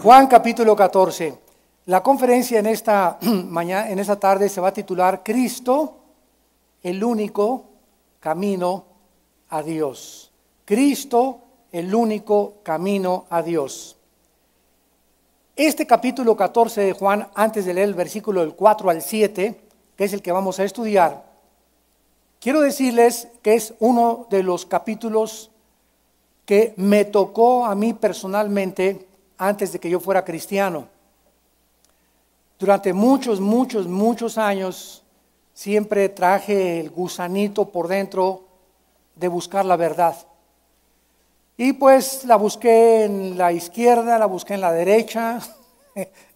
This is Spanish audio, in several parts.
Juan capítulo 14. La conferencia en esta mañana, en esta tarde se va a titular Cristo, el único camino a Dios. Cristo, el único camino a Dios. Este capítulo 14 de Juan, antes de leer el versículo del 4 al 7, que es el que vamos a estudiar, quiero decirles que es uno de los capítulos que me tocó a mí personalmente antes de que yo fuera cristiano. Durante muchos años siempre traje el gusanito por dentro de buscar la verdad. Y pues la busqué en la izquierda, la busqué en la derecha,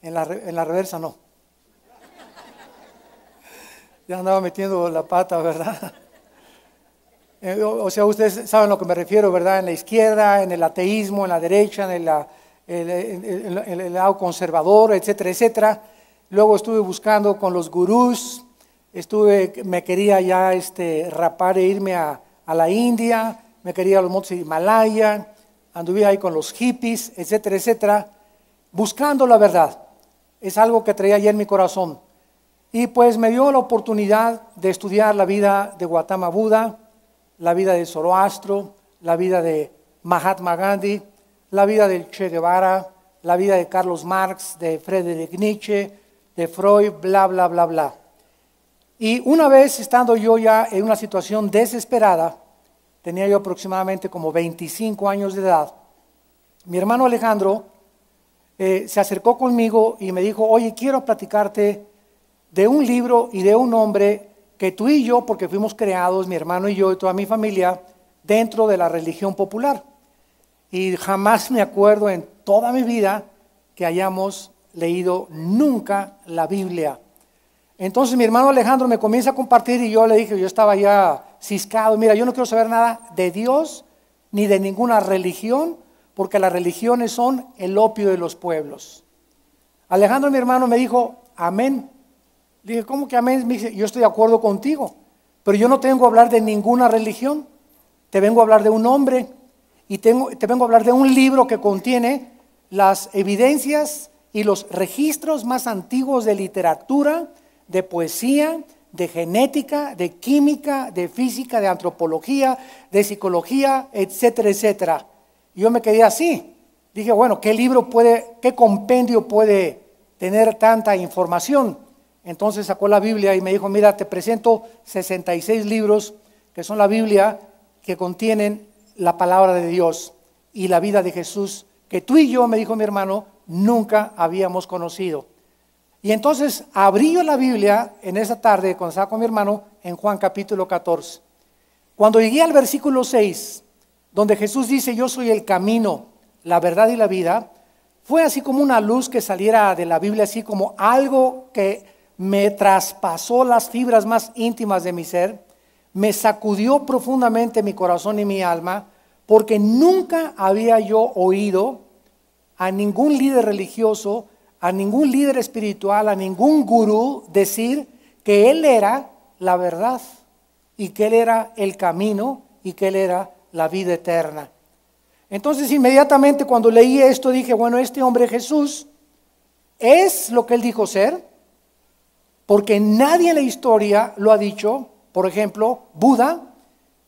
en la reversa no. Ya andaba metiendo la pata, ¿verdad? O sea, ustedes saben a lo que me refiero, ¿verdad? En la izquierda, en el ateísmo, en la derecha, en el lado conservador, etcétera, etcétera. Luego estuve buscando con los gurús, me quería ya rapar e irme a la India, me quería ir a los montes de Himalaya, anduve ahí con los hippies, etcétera, etcétera, buscando la verdad. Es algo que traía ya en mi corazón. Y pues me dio la oportunidad de estudiar la vida de Gautama Buda, la vida de Zoroastro, la vida de Mahatma Gandhi, la vida de Che Guevara, la vida de Carlos Marx, de Friedrich Nietzsche, de Freud, bla, bla, bla, bla. Y una vez estando yo ya en una situación desesperada, tenía yo aproximadamente como 25 años de edad, mi hermano Alejandro se acercó conmigo y me dijo, oye, quiero platicarte de un libro y de un hombre que tú y yo, porque fuimos creados, mi hermano y yo y toda mi familia, dentro de la religión popular. Y jamás me acuerdo en toda mi vida que hayamos leído nunca la Biblia. Entonces mi hermano Alejandro me comienza a compartir y yo le dije, yo estaba ya ciscado, mira, yo no quiero saber nada de Dios ni de ninguna religión, porque las religiones son el opio de los pueblos. Alejandro, mi hermano, me dijo, amén. Le dije, ¿cómo que amén? Me dice, yo estoy de acuerdo contigo, pero yo no te vengo a hablar de ninguna religión, te vengo a hablar de un hombre y te vengo a hablar de un libro que contiene las evidencias y los registros más antiguos de literatura, de poesía, de genética, de química, de física, de antropología, de psicología, etcétera, etcétera. Y yo me quedé así. Dije, bueno, ¿qué compendio puede tener tanta información? Entonces sacó la Biblia y me dijo, mira, te presento 66 libros que son la Biblia, que contienen la palabra de Dios y la vida de Jesús, que tú y yo, me dijo mi hermano, nunca habíamos conocido. Y entonces abrí yo la Biblia en esa tarde, cuando estaba con mi hermano, en Juan capítulo 14. Cuando llegué al versículo 6, donde Jesús dice, yo soy el camino, la verdad y la vida, fue así como una luz que saliera de la Biblia, así como algo que me traspasó las fibras más íntimas de mi ser, me sacudió profundamente mi corazón y mi alma, porque nunca había yo oído a ningún líder religioso, a ningún líder espiritual, a ningún gurú decir que él era la verdad y que él era el camino y que él era la vida eterna. Entonces inmediatamente cuando leí esto dije, bueno, este hombre Jesús es lo que él dijo ser, porque nadie en la historia lo ha dicho. Por ejemplo, Buda,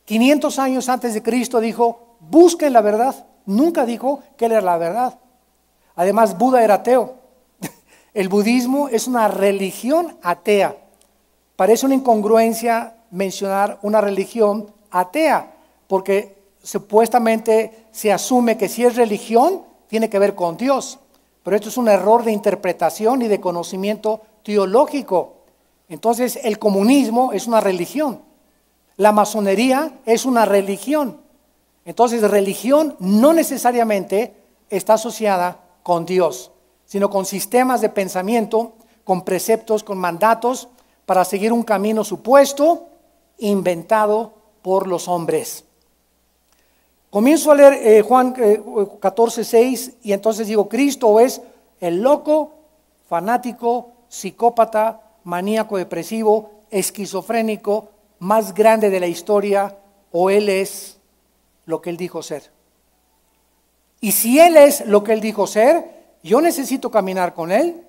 500 años antes de Cristo dijo, busquen la verdad. Nunca dijo que él era la verdad. Además, Buda era ateo. El budismo es una religión atea. Parece una incongruencia mencionar una religión atea, porque supuestamente se asume que si es religión, tiene que ver con Dios. Pero esto es un error de interpretación y de conocimiento teológico. Entonces el comunismo es una religión, la masonería es una religión. Entonces religión no necesariamente está asociada con Dios, sino con sistemas de pensamiento, con preceptos, con mandatos para seguir un camino supuesto, inventado por los hombres. Comienzo a leer Juan 14:6 y entonces digo, Cristo es el loco, fanático, psicópata, maníaco depresivo, esquizofrénico más grande de la historia, o Él es lo que Él dijo ser. Y si Él es lo que Él dijo ser, yo necesito caminar con Él,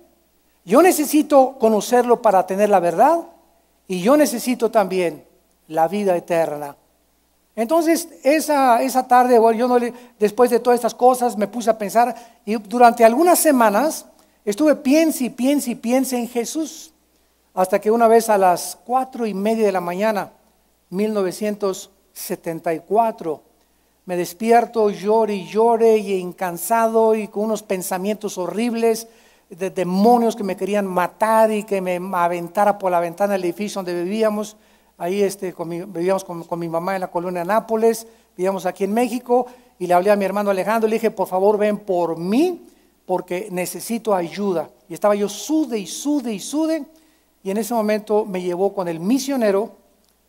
yo necesito conocerlo para tener la verdad y yo necesito también la vida eterna. Entonces esa tarde, bueno, después de todas estas cosas me puse a pensar y durante algunas semanas estuve piense en Jesús, hasta que una vez a las 4:30 de la mañana, 1974, me despierto, llore y incansado y con unos pensamientos horribles de demonios que me querían matar y que me aventara por la ventana del edificio donde vivíamos. Ahí vivíamos con mi mamá en la colonia Nápoles, vivíamos aquí en México, y le hablé a mi hermano Alejandro, le dije, por favor ven por mí, porque necesito ayuda. Y estaba yo sude, y en ese momento me llevó con el misionero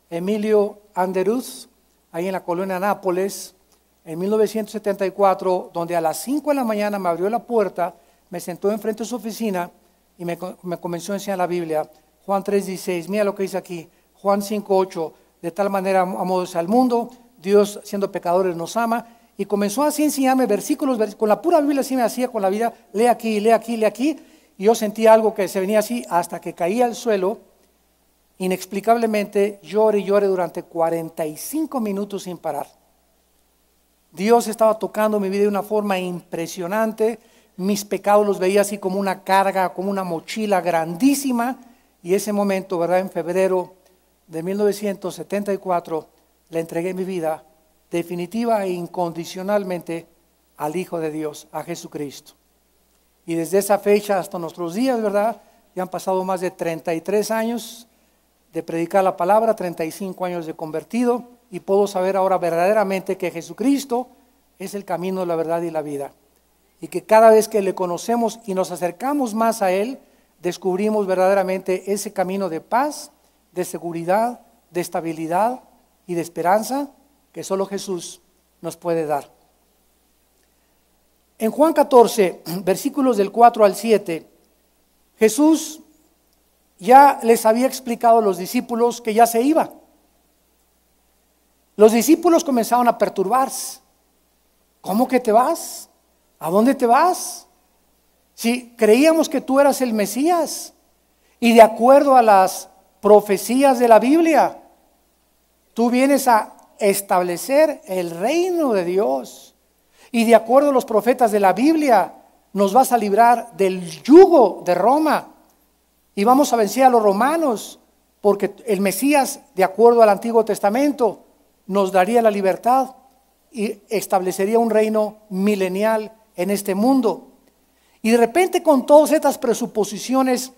Emilio Anderuz, ahí en la colonia Nápoles, en 1974, donde a las 5 de la mañana me abrió la puerta, me sentó enfrente de su oficina y me comenzó a enseñar la Biblia. Juan 3:16, mira lo que dice aquí. Juan 5:8, de tal manera amó Dios al mundo, Dios siendo pecadores nos ama, y comenzó así a enseñarme versículos, con la pura Biblia así me hacía con la vida, lee aquí, y yo sentía algo que se venía así hasta que caía al suelo, inexplicablemente lloré durante 45 minutos sin parar. Dios estaba tocando mi vida de una forma impresionante, mis pecados los veía así como una carga, como una mochila grandísima, y ese momento, ¿verdad? En febrero de 1974 le entregué mi vida definitiva e incondicionalmente al Hijo de Dios, a Jesucristo. Y desde esa fecha hasta nuestros días, ¿verdad? Ya han pasado más de 33 años de predicar la palabra, 35 años de convertido, y puedo saber ahora verdaderamente que Jesucristo es el camino, la verdad y la vida. Y que cada vez que le conocemos y nos acercamos más a Él, descubrimos verdaderamente ese camino de paz, de seguridad, de estabilidad y de esperanza que solo Jesús nos puede dar. En Juan 14, versículos del 4 al 7, Jesús ya les había explicado a los discípulos que ya se iba. Los discípulos comenzaron a perturbarse. ¿Cómo que te vas? ¿A dónde te vas? Si creíamos que tú eras el Mesías y de acuerdo a las profecías de la Biblia, tú vienes a establecer el reino de Dios y de acuerdo a los profetas de la Biblia nos vas a librar del yugo de Roma y vamos a vencer a los romanos, porque el Mesías, de acuerdo al Antiguo Testamento, nos daría la libertad y establecería un reino milenial en este mundo. Y de repente, con todas estas presuposiciones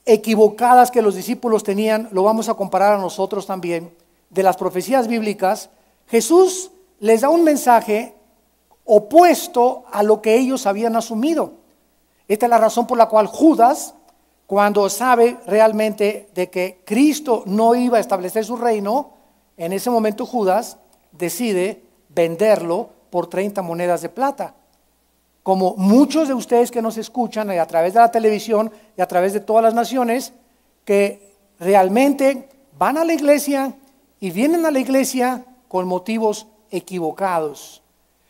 equivocadas que los discípulos tenían, lo vamos a comparar a nosotros también, de las profecías bíblicas, Jesús les da un mensaje opuesto a lo que ellos habían asumido. Esta es la razón por la cual Judas, cuando sabe realmente de que Cristo no iba a establecer su reino, en ese momento Judas decide venderlo por 30 monedas de plata. Como muchos de ustedes que nos escuchan a través de la televisión y a través de todas las naciones, que realmente van a la iglesia y vienen a la iglesia con motivos equivocados.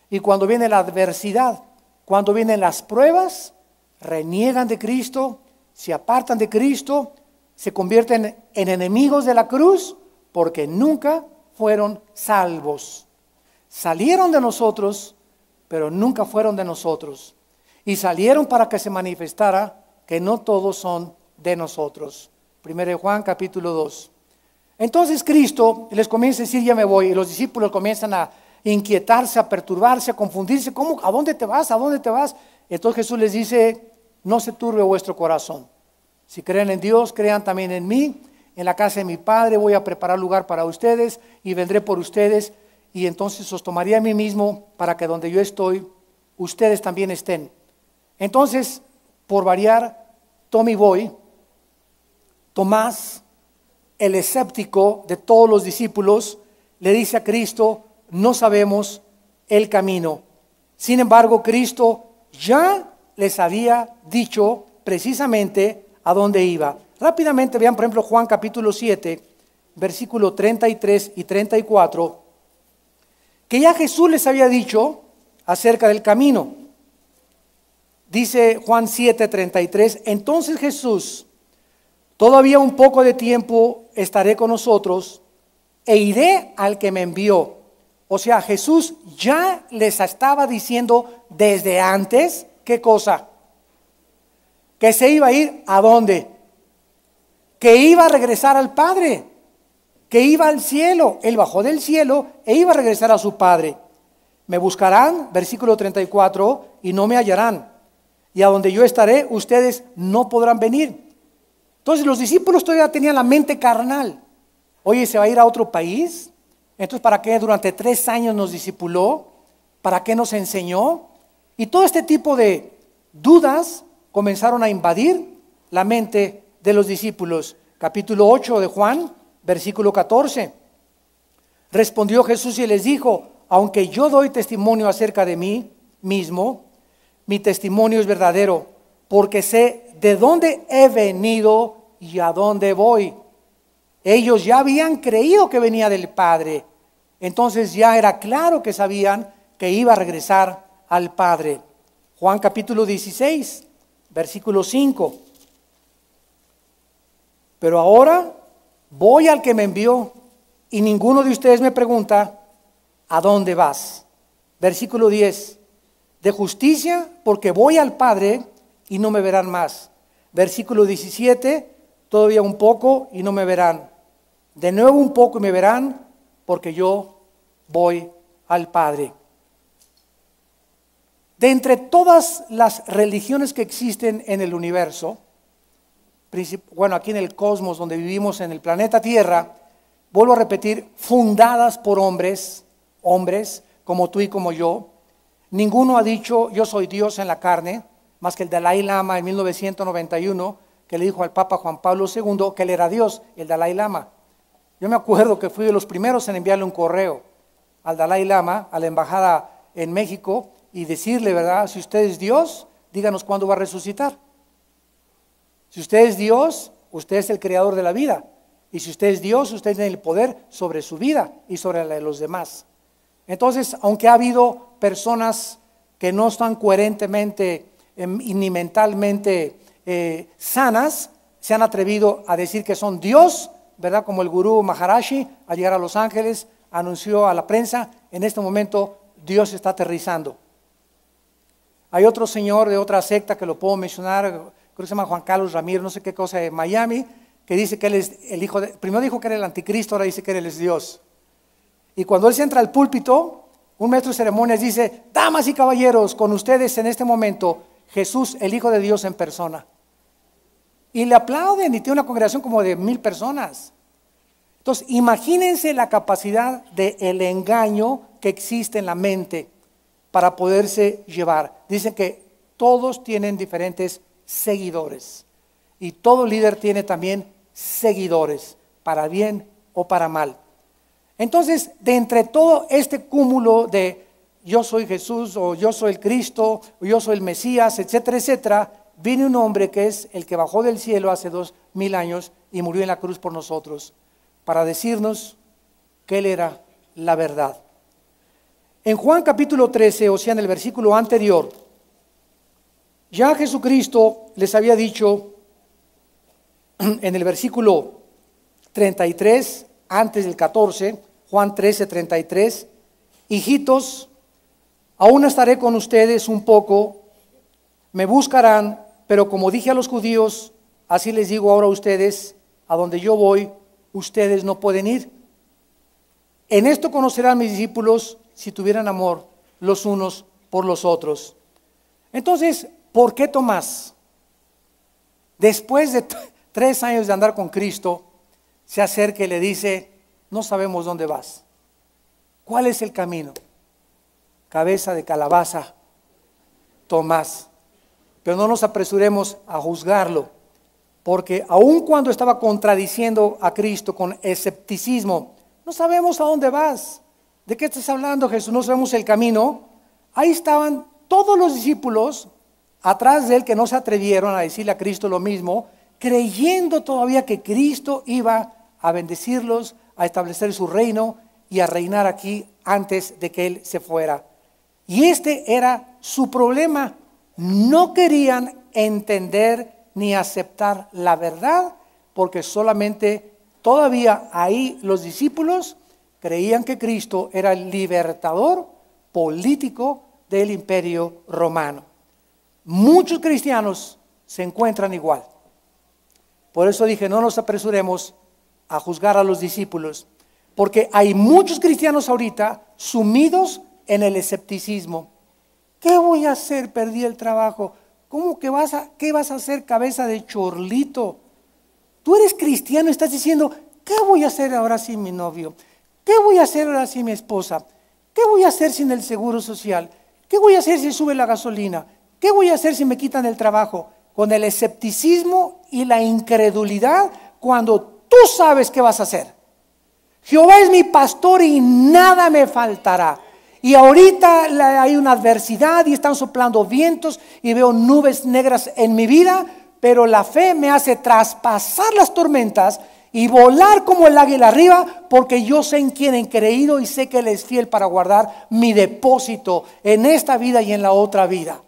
Y cuando viene la adversidad, cuando vienen las pruebas, reniegan de Cristo, se apartan de Cristo, se convierten en enemigos de la cruz porque nunca fueron salvos. Salieron de nosotros, pero nunca fueron de nosotros. Y salieron para que se manifestara que no todos son de nosotros. 1 Juan capítulo 2. Entonces Cristo les comienza a decir, ya me voy. Y los discípulos comienzan a inquietarse, a perturbarse, a confundirse. ¿Cómo? ¿A dónde te vas? ¿A dónde te vas? Entonces Jesús les dice, no se turbe vuestro corazón. Si creen en Dios, crean también en mí. En la casa de mi Padre voy a preparar lugar para ustedes y vendré por ustedes. Y entonces os tomaré a mí mismo para que donde yo estoy, ustedes también estén. Entonces, por variar, Tommy Boy, Tomás, el escéptico de todos los discípulos, le dice a Cristo, no sabemos el camino. Sin embargo, Cristo ya les había dicho precisamente a dónde iba. Rápidamente vean, por ejemplo, Juan capítulo 7, versículo 33 y 34, que ya Jesús les había dicho acerca del camino. Dice Juan 7:33, entonces Jesús, todavía un poco de tiempo estaré con nosotros e iré al que me envió. O sea, Jesús ya les estaba diciendo desde antes, ¿qué cosa? Que se iba a ir ¿a dónde? Que iba a regresar al Padre, que iba al cielo. Él bajó del cielo e iba a regresar a su Padre. Me buscarán, versículo 34, y no me hallarán. Y a donde yo estaré, ustedes no podrán venir. Entonces los discípulos todavía tenían la mente carnal. Oye, ¿se va a ir a otro país? Entonces, ¿para qué durante 3 años nos discipuló? ¿Para qué nos enseñó? Y todo este tipo de dudas comenzaron a invadir la mente de los discípulos. Capítulo 8 de Juan, versículo 14. Respondió Jesús y les dijo, aunque yo doy testimonio acerca de mí mismo, mi testimonio es verdadero, porque sé de dónde he venido y a dónde voy. Ellos ya habían creído que venía del Padre, entonces ya era claro que sabían que iba a regresar al Padre. Juan capítulo 16, versículo 5. Pero ahora voy al que me envió y ninguno de ustedes me pregunta, ¿a dónde vas? Versículo 10. De justicia, porque voy al Padre y no me verán más. Versículo 17, todavía un poco y no me verán. De nuevo un poco y me verán, porque yo voy al Padre. De entre todas las religiones que existen en el universo, bueno, aquí en el cosmos donde vivimos en el planeta Tierra, vuelvo a repetir, fundadas por hombres como tú y como yo, ninguno ha dicho yo soy Dios en la carne, más que el Dalai Lama en 1991, que le dijo al Papa Juan Pablo II que él era Dios, el Dalai Lama. Yo me acuerdo que fui de los primeros en enviarle un correo al Dalai Lama, a la embajada en México, y decirle, ¿verdad? Si usted es Dios, díganos cuándo va a resucitar. Si usted es Dios, usted es el creador de la vida. Y si usted es Dios, usted tiene el poder sobre su vida y sobre la de los demás. Entonces, aunque ha habido personas que no están coherentemente ni mentalmente sanas, se han atrevido a decir que son Dios, ¿verdad? Como el gurú Maharaji, al llegar a Los Ángeles, anunció a la prensa, en este momento Dios está aterrizando. Hay otro señor de otra secta que lo puedo mencionar, creo que se llama Juan Carlos Ramírez, no sé qué cosa, de Miami, que dice que él es el hijo de, primero dijo que era el anticristo, ahora dice que él es Dios. Y cuando él se entra al púlpito, un maestro de ceremonias dice, damas y caballeros, con ustedes en este momento, Jesús, el Hijo de Dios en persona. Y le aplauden y tiene una congregación como de 1000 personas. Entonces, imagínense la capacidad del engaño que existe en la mente para poderse llevar. Dicen que todos tienen diferentes seguidores y todo líder tiene también seguidores, para bien o para mal. Entonces, de entre todo este cúmulo de yo soy Jesús o yo soy el Cristo o yo soy el Mesías, etcétera, etcétera, viene un hombre que es el que bajó del cielo hace 2000 años y murió en la cruz por nosotros, para decirnos que Él era la verdad. En Juan capítulo 13, o sea en el versículo anterior, ya Jesucristo les había dicho en el versículo 33, antes del 14, Juan 13, 33, hijitos, aún estaré con ustedes un poco, me buscarán, pero como dije a los judíos, así les digo ahora a ustedes, a donde yo voy, ustedes no pueden ir. En esto conocerán mis discípulos si tuvieran amor los unos por los otros. Entonces, ¿por qué Tomás, después de 3 años de andar con Cristo, se acerca y le dice, no sabemos dónde vas? ¿Cuál es el camino? Cabeza de calabaza, Tomás. Pero no nos apresuremos a juzgarlo, porque aun cuando estaba contradiciendo a Cristo con escepticismo, no sabemos a dónde vas. ¿De qué estás hablando, Jesús? No sabemos el camino. Ahí estaban todos los discípulos atrás de él que no se atrevieron a decirle a Cristo lo mismo, creyendo todavía que Cristo iba a bendecirlos, a establecer su reino y a reinar aquí antes de que él se fuera. Y este era su problema. no querían entender ni aceptar la verdad, porque solamente todavía ahí los discípulos creían que Cristo era el libertador político del imperio romano. Muchos cristianos se encuentran igual. Por eso dije, no nos apresuremos a juzgar a los discípulos, porque hay muchos cristianos ahorita sumidos en el escepticismo. ¿Qué voy a hacer? Perdí el trabajo. ¿Cómo que qué vas a hacer, cabeza de chorlito? Tú eres cristiano y estás diciendo, ¿qué voy a hacer ahora sin mi novio? ¿Qué voy a hacer ahora sin mi esposa? ¿Qué voy a hacer sin el seguro social? ¿Qué voy a hacer si sube la gasolina? ¿Qué voy a hacer si me quitan el trabajo? Con el escepticismo y la incredulidad, cuando tú sabes qué vas a hacer. Jehová es mi pastor y nada me faltará. Y ahorita hay una adversidad y están soplando vientos y veo nubes negras en mi vida, pero la fe me hace traspasar las tormentas y volar como el águila arriba, porque yo sé en quién he creído y sé que Él es fiel para guardar mi depósito en esta vida y en la otra vida.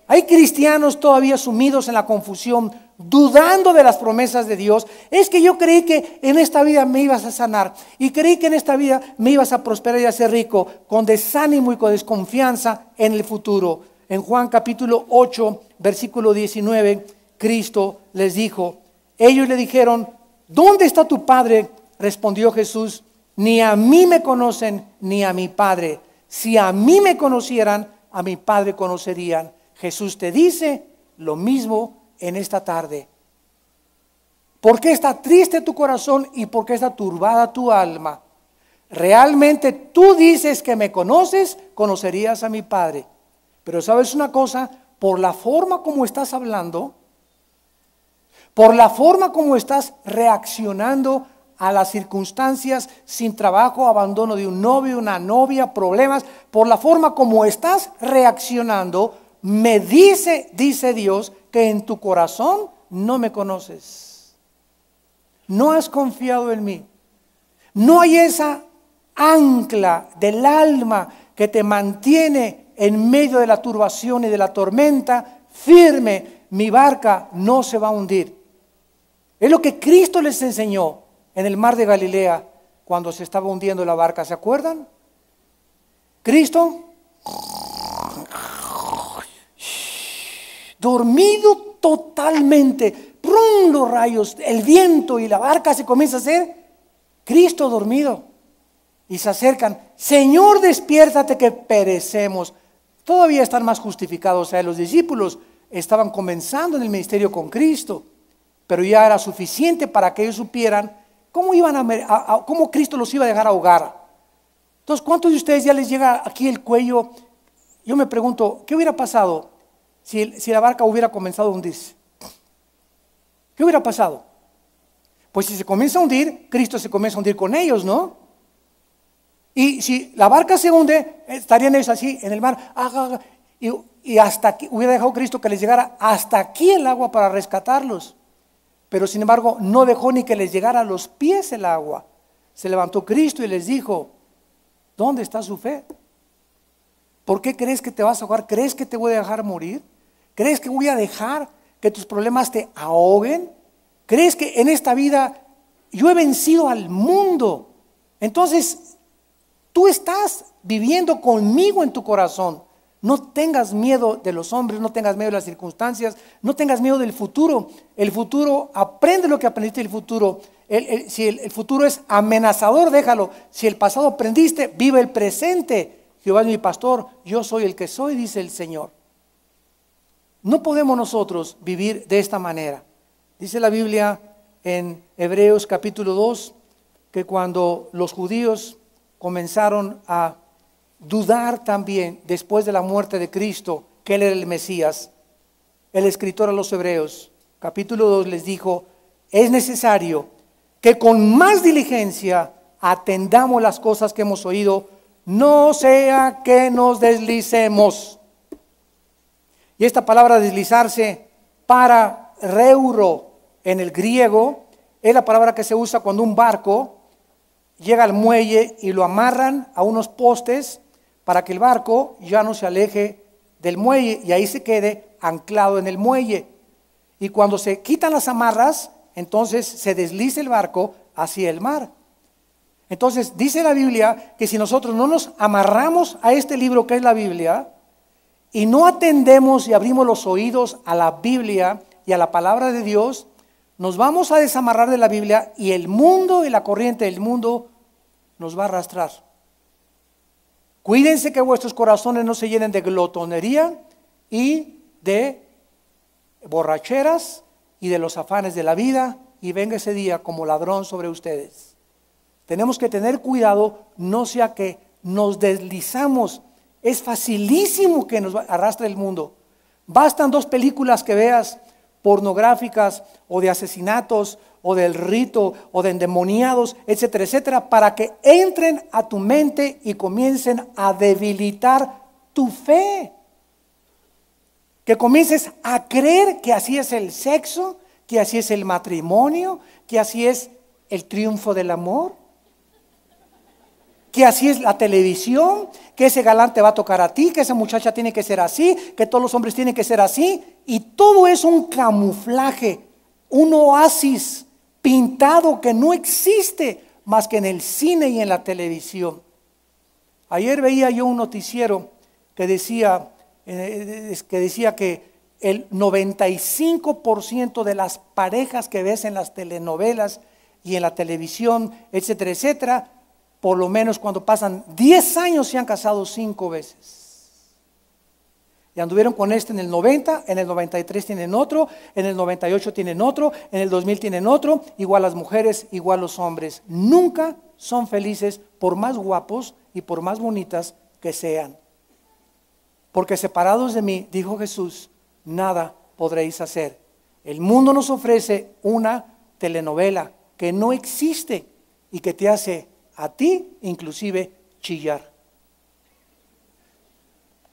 Hay cristianos todavía sumidos en la confusión, dudando de las promesas de Dios. Es que yo creí que en esta vida me ibas a sanar y creí que en esta vida me ibas a prosperar y a ser rico, con desánimo y con desconfianza en el futuro. En Juan capítulo 8, versículo 19, Cristo les dijo, ellos le dijeron, ¿dónde está tu Padre? Respondió Jesús, ni a mí me conocen ni a mi Padre. Si a mí me conocieran, a mi Padre conocerían. Jesús te dice lo mismo en esta tarde. ¿Por qué está triste tu corazón y por qué está turbada tu alma? Realmente tú dices que me conoces, conocerías a mi Padre. Pero ¿sabes una cosa? Por la forma como estás hablando, por la forma como estás reaccionando a las circunstancias, sin trabajo, abandono de un novio, una novia, problemas, por la forma como estás reaccionando, me dice Dios, que en tu corazón no me conoces. No has confiado en mí. No hay esa ancla del alma que te mantiene en medio de la turbación y de la tormenta firme. Mi barca no se va a hundir. Es lo que Cristo les enseñó en el mar de Galilea cuando se estaba hundiendo la barca. ¿Se acuerdan? Cristo dormido totalmente, ¡prum! Los rayos, el viento y la barca se comienza a hacer. Cristo dormido. Y se acercan, Señor, despiértate que perecemos. Todavía están más justificados. O sea, los discípulos estaban comenzando en el ministerio con Cristo, pero ya era suficiente para que ellos supieran cómo Cristo los iba a dejar ahogar. Entonces, ¿cuántos de ustedes ya les llega aquí el cuello? Yo me pregunto, ¿qué hubiera pasado si la barca hubiera comenzado a hundirse? ¿Qué hubiera pasado? Pues si se comienza a hundir, Cristo se comienza a hundir con ellos, ¿no? Y si la barca se hunde, estarían ellos así en el mar, y hasta aquí, hubiera dejado Cristo que les llegara hasta aquí el agua para rescatarlos. Pero sin embargo, no dejó ni que les llegara a los pies el agua. Se levantó Cristo y les dijo, ¿dónde está su fe? ¿Por qué crees que te vas a ahogar? ¿Crees que te voy a dejar morir? ¿Crees que voy a dejar que tus problemas te ahoguen? ¿Crees que en esta vida yo he vencido al mundo? Entonces, tú estás viviendo conmigo en tu corazón. No tengas miedo de los hombres, no tengas miedo de las circunstancias, no tengas miedo del futuro. El futuro, aprende lo que aprendiste del futuro. Si el futuro es amenazador, déjalo. Si el pasado aprendiste, vive el presente. Jehová es mi pastor, yo soy el que soy, dice el Señor. No podemos nosotros vivir de esta manera. Dice la Biblia en Hebreos capítulo 2, que cuando los judíos comenzaron a dudar también después de la muerte de Cristo, que Él era el Mesías, el escritor a los Hebreos, capítulo 2, les dijo, es necesario que con más diligencia atendamos las cosas que hemos oído, no sea que nos deslicemos. Y esta palabra deslizarse, para reuro en el griego, es la palabra que se usa cuando un barco llega al muelle y lo amarran a unos postes para que el barco ya no se aleje del muelle y ahí se quede anclado en el muelle. Y cuando se quitan las amarras, entonces se desliza el barco hacia el mar. Entonces dice la Biblia que si nosotros no nos amarramos a este libro que es la Biblia y no atendemos y abrimos los oídos a la Biblia y a la palabra de Dios, nos vamos a desamarrar de la Biblia y el mundo y la corriente del mundo nos va a arrastrar. Cuídense que vuestros corazones no se llenen de glotonería y de borracheras y de los afanes de la vida y venga ese día como ladrón sobre ustedes. Tenemos que tener cuidado, no sea que nos deslizamos. Es facilísimo que nos arrastre el mundo. Bastan 2 películas que veas pornográficas o de asesinatos o del rito o de endemoniados, etcétera, etcétera, para que entren a tu mente y comiencen a debilitar tu fe. Que comiences a creer que así es el sexo, que así es el matrimonio, que así es el triunfo del amor, que así es la televisión, que ese galán te va a tocar a ti, que esa muchacha tiene que ser así, que todos los hombres tienen que ser así, y todo es un camuflaje, un oasis pintado que no existe más que en el cine y en la televisión. Ayer veía yo un noticiero que decía que el 95% de las parejas que ves en las telenovelas y en la televisión, etcétera, etcétera, por lo menos cuando pasan 10 años se han casado 5 veces. Y anduvieron con este en el 90, en el 93 tienen otro, en el 98 tienen otro, en el 2000 tienen otro, igual las mujeres, igual los hombres. Nunca son felices por más guapos y por más bonitas que sean. Porque separados de mí, dijo Jesús, nada podréis hacer. El mundo nos ofrece una telenovela que no existe y que te hace a ti inclusive chillar.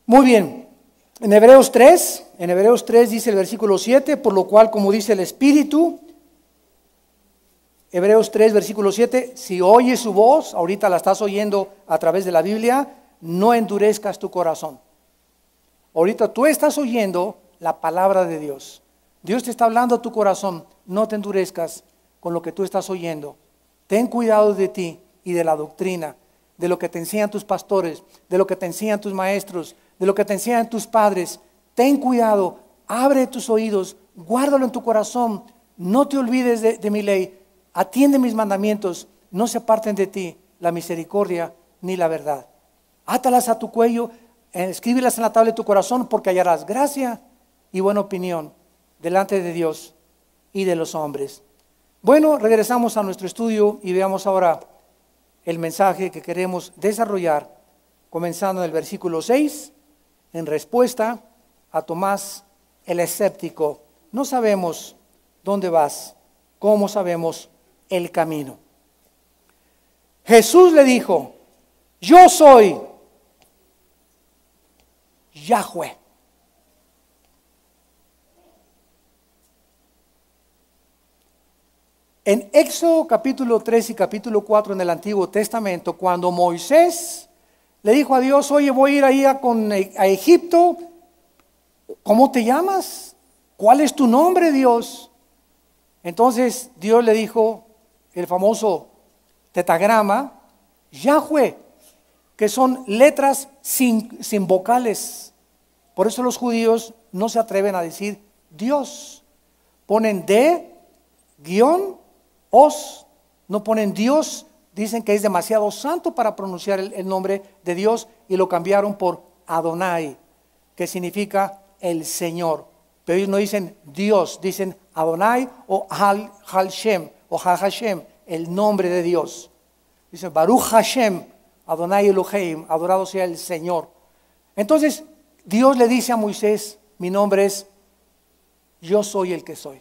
Muy bien, en Hebreos 3 dice el versículo 7, por lo cual, como dice el Espíritu, Hebreos 3 versículo 7, si oyes su voz, ahorita la estás oyendo a través de la Biblia, no endurezcas tu corazón. Ahorita tú estás oyendo la palabra de Dios. Dios te está hablando a tu corazón, no te endurezcas con lo que tú estás oyendo. Ten cuidado de ti y de la doctrina, de lo que te enseñan tus pastores, de lo que te enseñan tus maestros, de lo que te enseñan tus padres. Ten cuidado, abre tus oídos, guárdalo en tu corazón, no te olvides de mi ley, atiende mis mandamientos, no se aparten de ti la misericordia ni la verdad. Átalas a tu cuello, escríbelas en la tabla de tu corazón, porque hallarás gracia y buena opinión delante de Dios y de los hombres. Bueno, regresamos a nuestro estudio y veamos ahora el mensaje que queremos desarrollar, comenzando en el versículo 6, en respuesta a Tomás el escéptico. No sabemos dónde vas, ¿cómo sabemos el camino? Jesús le dijo, yo soy Yahweh. En Éxodo capítulo 3 y capítulo 4 en el Antiguo Testamento, cuando Moisés le dijo a Dios, oye, voy a ir ahí a Egipto, ¿cómo te llamas? ¿Cuál es tu nombre, Dios? Entonces Dios le dijo el famoso tetagrama, Yahweh, que son letras sin vocales. Por eso los judíos no se atreven a decir Dios. Ponen D, guión, os, no ponen Dios, dicen que es demasiado santo para pronunciar el nombre de Dios y lo cambiaron por Adonai, que significa el Señor. Pero ellos no dicen Dios, dicen Adonai o Hal-Shem o Ha-Hashem, el nombre de Dios. Dicen Baruch Hashem, Adonai Elohim, adorado sea el Señor. Entonces Dios le dice a Moisés, mi nombre es yo soy el que soy.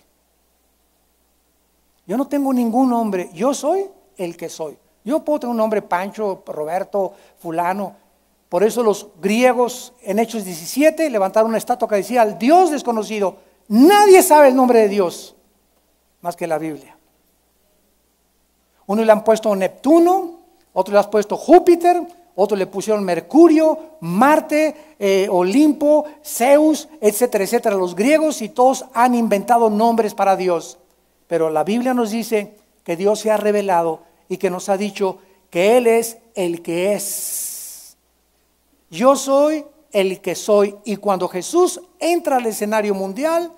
Yo no tengo ningún nombre, yo soy el que soy. Yo puedo tener un nombre Pancho, Roberto, fulano. Por eso los griegos en Hechos 17 levantaron una estatua que decía al Dios desconocido. Nadie sabe el nombre de Dios más que la Biblia. Uno le han puesto Neptuno, otro le han puesto Júpiter, otros le pusieron Mercurio, Marte, Olimpo, Zeus, etcétera, etcétera. Los griegos y todos han inventado nombres para Dios. Pero la Biblia nos dice que Dios se ha revelado y que nos ha dicho que Él es el que es. Yo soy el que soy. Y cuando Jesús entra al escenario mundial,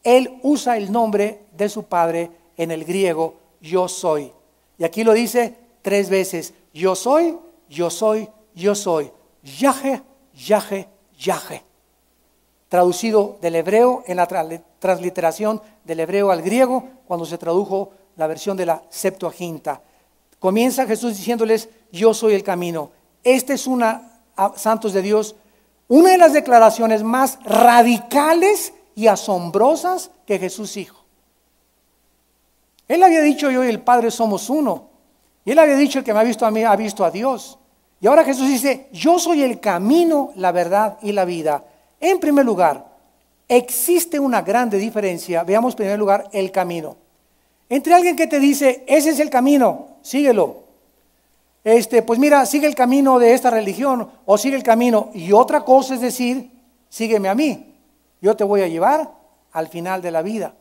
Él usa el nombre de su Padre en el griego, yo soy. Y aquí lo dice 3 veces, yo soy, yo soy, yo soy. Yahé, Yahé, Yahé. Traducido del hebreo en la transliteración del hebreo al griego, cuando se tradujo la versión de la Septuaginta. Comienza Jesús diciéndoles, yo soy el camino. Esta es santos de Dios, una de las declaraciones más radicales y asombrosas que Jesús dijo. Él había dicho, yo y el Padre somos uno. Y Él había dicho, el que me ha visto a mí, ha visto a Dios. Y ahora Jesús dice, yo soy el camino, la verdad y la vida. En primer lugar, existe una grande diferencia. Veamos en primer lugar el camino. Entre alguien que te dice, ese es el camino, síguelo. Pues mira, sigue el camino de esta religión o sigue el camino. Y otra cosa es decir, sígueme a mí. Yo te voy a llevar al final de la vida.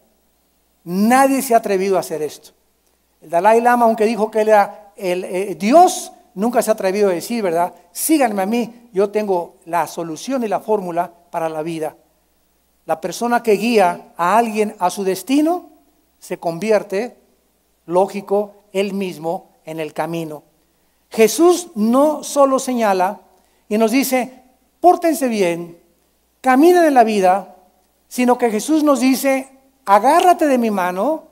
Nadie se ha atrevido a hacer esto. El Dalai Lama, aunque dijo que él era Dios, nunca se ha atrevido a decir, ¿verdad? Síganme a mí, yo tengo la solución y la fórmula para la vida. La persona que guía a alguien a su destino se convierte, lógico, él mismo en el camino. Jesús no solo señala y nos dice, pórtense bien, caminen en la vida, sino que Jesús nos dice, agárrate de mi mano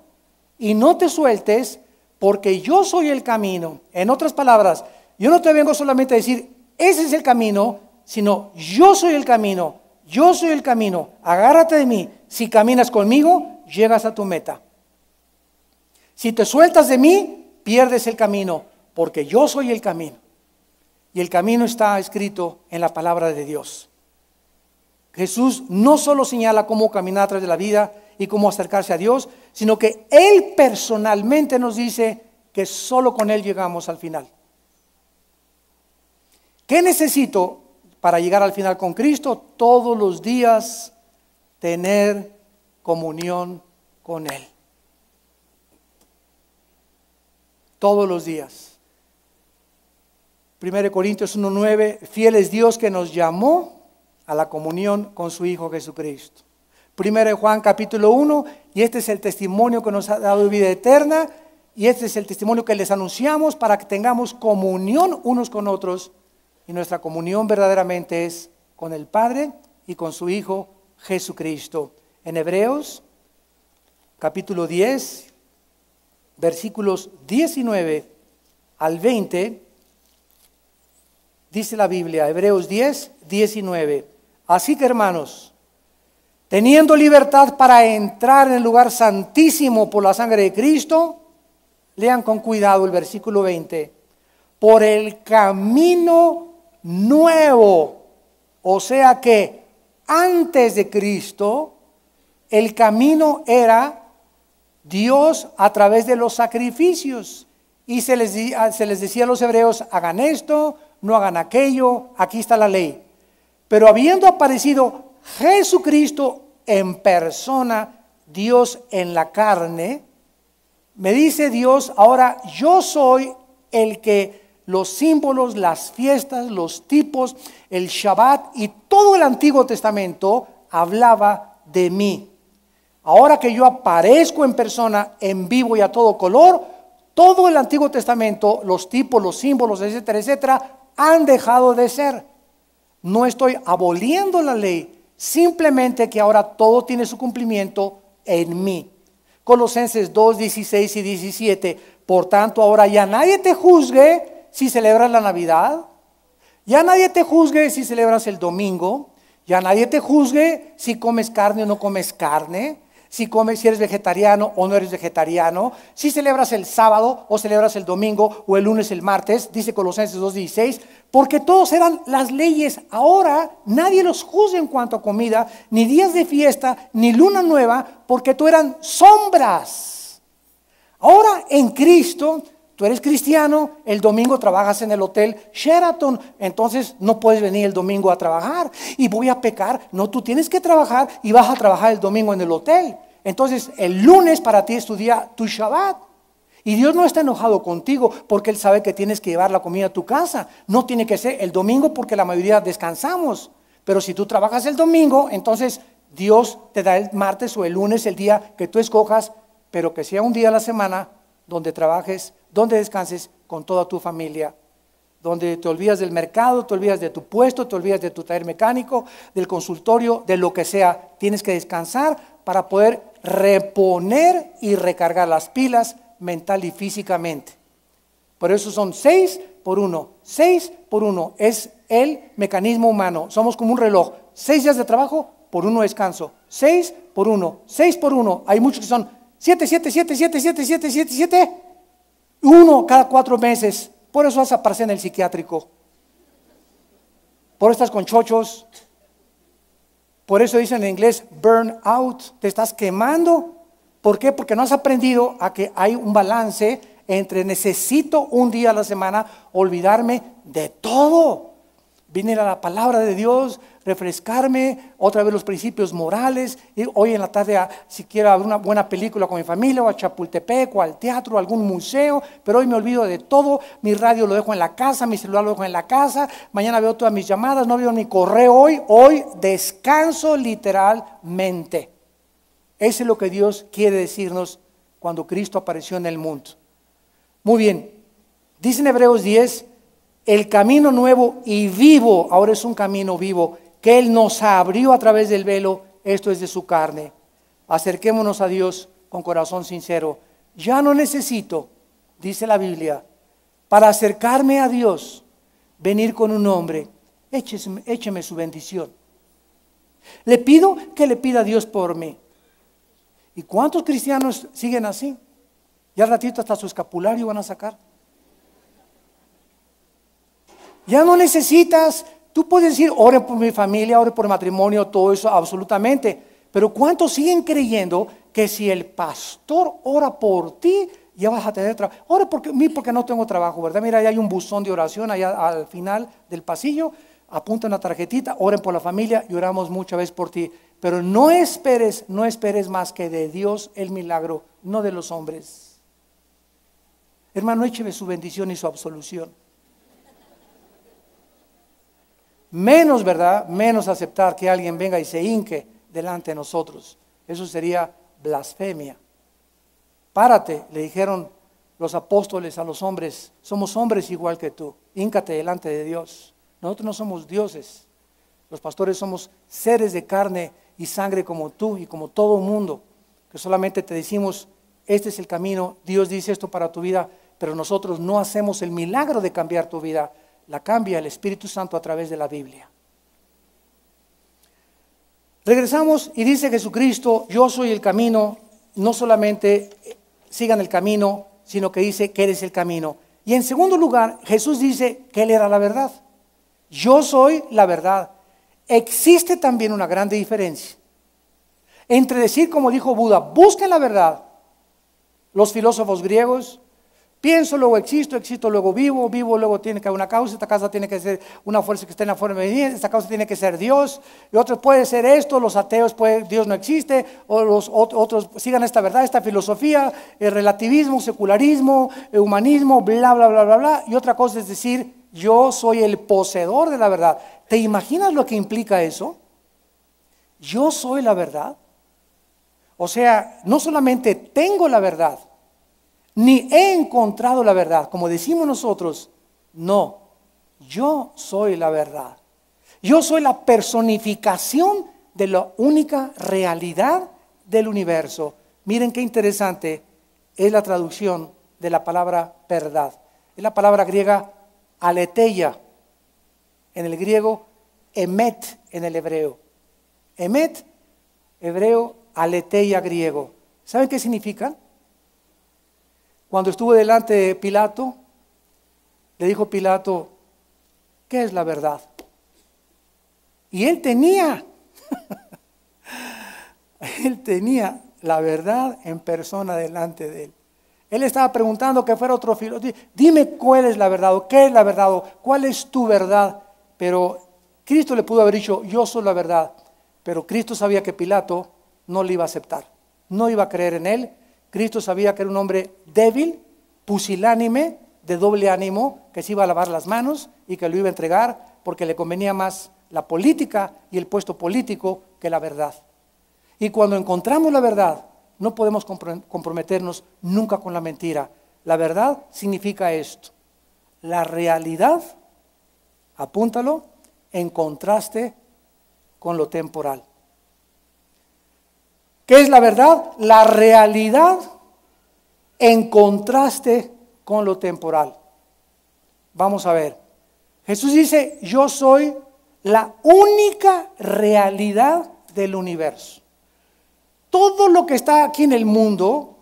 y no te sueltes, porque yo soy el camino. En otras palabras, yo no te vengo solamente a decir, ese es el camino, sino yo soy el camino, yo soy el camino, agárrate de mí. Si caminas conmigo, llegas a tu meta. Si te sueltas de mí, pierdes el camino, porque yo soy el camino. Y el camino está escrito en la palabra de Dios. Jesús no solo señala cómo caminar a través de la vida y cómo acercarse a Dios, sino que Él personalmente nos dice que solo con Él llegamos al final. ¿Qué necesito para llegar al final con Cristo? Todos los días tener comunión con Él. Todos los días. 1 Corintios 1:9, fiel es Dios que nos llamó a la comunión con su Hijo Jesucristo. 1 Juan capítulo 1, y este es el testimonio que nos ha dado vida eterna, y este es el testimonio que les anunciamos para que tengamos comunión unos con otros, y nuestra comunión verdaderamente es con el Padre y con su Hijo Jesucristo. En Hebreos capítulo 10, versículos 19 al 20, dice la Biblia, Hebreos 10, 19. Así que, hermanos, teniendo libertad para entrar en el lugar santísimo por la sangre de Cristo, lean con cuidado el versículo 20, por el camino nuevo, o sea que antes de Cristo, el camino era Dios a través de los sacrificios, y se les decía a los hebreos, hagan esto, no hagan aquello, aquí está la ley. Pero habiendo aparecido Jesucristo en persona, Dios en la carne, me dice Dios, ahora yo soy el que los símbolos, las fiestas, los tipos, el Shabbat y todo el Antiguo Testamento hablaba de mí. Ahora que yo aparezco en persona, en vivo y a todo color, todo el Antiguo Testamento, los tipos, los símbolos, etcétera, etcétera, han dejado de ser. No estoy aboliendo la ley, simplemente que ahora todo tiene su cumplimiento en mí. Colosenses 2, 16 y 17. Por tanto, ahora ya nadie te juzgue si celebras la Navidad, ya nadie te juzgue si celebras el domingo, ya nadie te juzgue si comes carne o no comes carne, si eres vegetariano o no eres vegetariano, si celebras el sábado o celebras el domingo o el lunes, el martes, dice Colosenses 2:16, porque todos eran las leyes. Ahora nadie los juzga en cuanto a comida, ni días de fiesta, ni luna nueva, porque tú eran sombras. Ahora en Cristo Tú eres cristiano, el domingo trabajas en el hotel Sheraton, entonces no puedes venir el domingo a trabajar y voy a pecar. No, tú tienes que trabajar y vas a trabajar el domingo en el hotel. Entonces el lunes para ti es tu día, tu Shabbat. Y Dios no está enojado contigo porque Él sabe que tienes que llevar la comida a tu casa. No tiene que ser el domingo porque la mayoría descansamos. Pero si tú trabajas el domingo, entonces Dios te da el martes o el lunes, el día que tú escojas, pero que sea un día a la semana donde trabajes, donde descanses con toda tu familia, donde te olvidas del mercado, te olvidas de tu puesto, te olvidas de tu taller mecánico, del consultorio, de lo que sea. Tienes que descansar para poder reponer y recargar las pilas mental y físicamente. Por eso son 6 por 1. 6 por 1 es el mecanismo humano. Somos como un reloj. 6 días de trabajo por 1 descanso. 6 por 1. 6 por 1. Hay muchos que son 7, 7, 7, 7, 7, 7, 7, 7. 1 cada 4 meses. Por eso vas a aparecer en el psiquiátrico. Por eso estás con chochos. Por eso dicen en inglés burn out. Te estás quemando. ¿Por qué? Porque no has aprendido a que hay un balance entre necesito un día a la semana olvidarme de todo. Vine a la palabra de Dios, refrescarme, otra vez los principios morales, ir hoy en la tarde si quiero ver una buena película con mi familia, o a Chapultepec, o al teatro, o a algún museo, pero hoy me olvido de todo, mi radio lo dejo en la casa, mi celular lo dejo en la casa, mañana veo todas mis llamadas, no veo ni correo hoy descanso literalmente. Eso es lo que Dios quiere decirnos cuando Cristo apareció en el mundo. Muy bien, dice en Hebreos 10, el camino nuevo y vivo, ahora es un camino vivo, que Él nos abrió a través del velo, esto es de su carne. Acerquémonos a Dios con corazón sincero. Ya no necesito, dice la Biblia, para acercarme a Dios, venir con un hombre, écheme su bendición. Le pido que le pida a Dios por mí. ¿Y cuántos cristianos siguen así? Ya al ratito hasta su escapulario van a sacar. Ya no necesitas, tú puedes decir, ore por mi familia, ore por el matrimonio, todo eso, absolutamente. Pero ¿cuántos siguen creyendo que si el pastor ora por ti, ya vas a tener trabajo? Ore por mí porque no tengo trabajo, ¿verdad? Mira, ahí hay un buzón de oración allá al final del pasillo. Apunta una tarjetita, oren por la familia y oramos muchas veces por ti. Pero no esperes más que de Dios el milagro, no de los hombres. Hermano, écheme su bendición y su absolución. Menos, ¿verdad? Menos aceptar que alguien venga y se hinque delante de nosotros. Eso sería blasfemia. Párate, le dijeron los apóstoles a los hombres, somos hombres igual que tú, híncate delante de Dios. Nosotros no somos dioses, los pastores somos seres de carne y sangre como tú y como todo mundo, que solamente te decimos, este es el camino, Dios dice esto para tu vida, pero nosotros no hacemos el milagro de cambiar tu vida, la cambia el Espíritu Santo a través de la Biblia. Regresamos y dice Jesucristo, yo soy el camino, no solamente sigan el camino, sino que dice que eres el camino. Y en segundo lugar, Jesús dice que Él era la verdad. Yo soy la verdad. Existe también una grande diferencia entre decir, como dijo Buda, busquen la verdad. Los filósofos griegos, pienso, luego existo, existo, luego vivo, vivo, luego tiene que haber una causa, esta causa tiene que ser una fuerza que esté en la forma de venir, esta causa tiene que ser Dios, y otros puede ser esto, los ateos, Dios no existe, o los otros sigan esta verdad, esta filosofía, el relativismo, secularismo, el humanismo, bla, bla, bla, bla, bla, y otra cosa es decir, yo soy el poseedor de la verdad. ¿Te imaginas lo que implica eso? Yo soy la verdad. O sea, no solamente tengo la verdad, ni he encontrado la verdad, como decimos nosotros, no, yo soy la verdad. Yo soy la personificación de la única realidad del universo. Miren qué interesante es la traducción de la palabra verdad. Es la palabra griega aletheia, en el griego, emet en el hebreo. Emet, hebreo, aletheia, griego. ¿Saben qué significa? Cuando estuvo delante de Pilato, le dijo Pilato, ¿qué es la verdad? Y él tenía la verdad en persona delante de él. Él estaba preguntando que fuera otro filósofo. Dime cuál es la verdad, o qué es la verdad, o cuál es tu verdad. Pero Cristo le pudo haber dicho, yo soy la verdad. Pero Cristo sabía que Pilato no le iba a aceptar, no iba a creer en él. Cristo sabía que era un hombre débil, pusilánime, de doble ánimo, que se iba a lavar las manos y que lo iba a entregar porque le convenía más la política y el puesto político que la verdad. Y cuando encontramos la verdad, no podemos comprometernos nunca con la mentira. La verdad significa esto: la realidad, apúntalo, en contraste con lo temporal. ¿Qué es la verdad? La realidad en contraste con lo temporal. Vamos a ver. Jesús dice, yo soy la única realidad del universo. Todo lo que está aquí en el mundo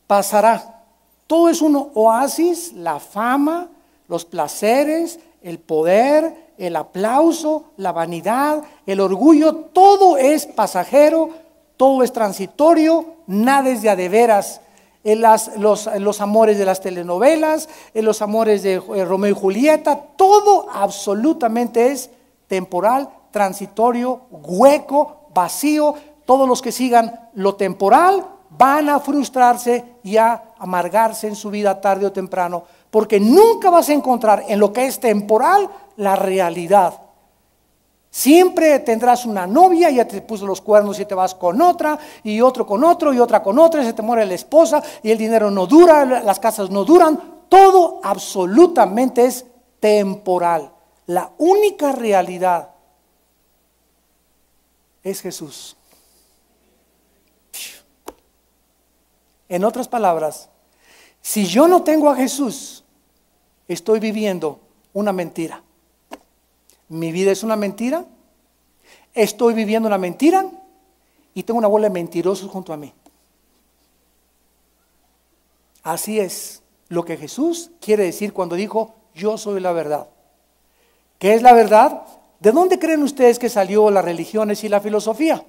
pasará. Todo es un oasis, la fama, los placeres, el poder, el aplauso, la vanidad, el orgullo, todo es pasajero, todo es transitorio, nada es de a de veras. Los amores de las telenovelas, los amores de Romeo y Julieta, todo absolutamente es temporal, transitorio, hueco, vacío. Todos los que sigan lo temporal van a frustrarse y a amargarse en su vida tarde o temprano, porque nunca vas a encontrar en lo que es temporal la realidad. Siempre tendrás una novia, ya te puso los cuernos y te vas con otra, y otro con otro, y otra con otra, y se te muere la esposa, y el dinero no dura, las casas no duran, todo absolutamente es temporal. La única realidad es Jesús. En otras palabras, si yo no tengo a Jesús, estoy viviendo una mentira. Mi vida es una mentira, estoy viviendo una mentira y tengo una bola de mentirosos junto a mí. Así es lo que Jesús quiere decir cuando dijo, yo soy la verdad. ¿Qué es la verdad? ¿De dónde creen ustedes que salió las religiones y la filosofía?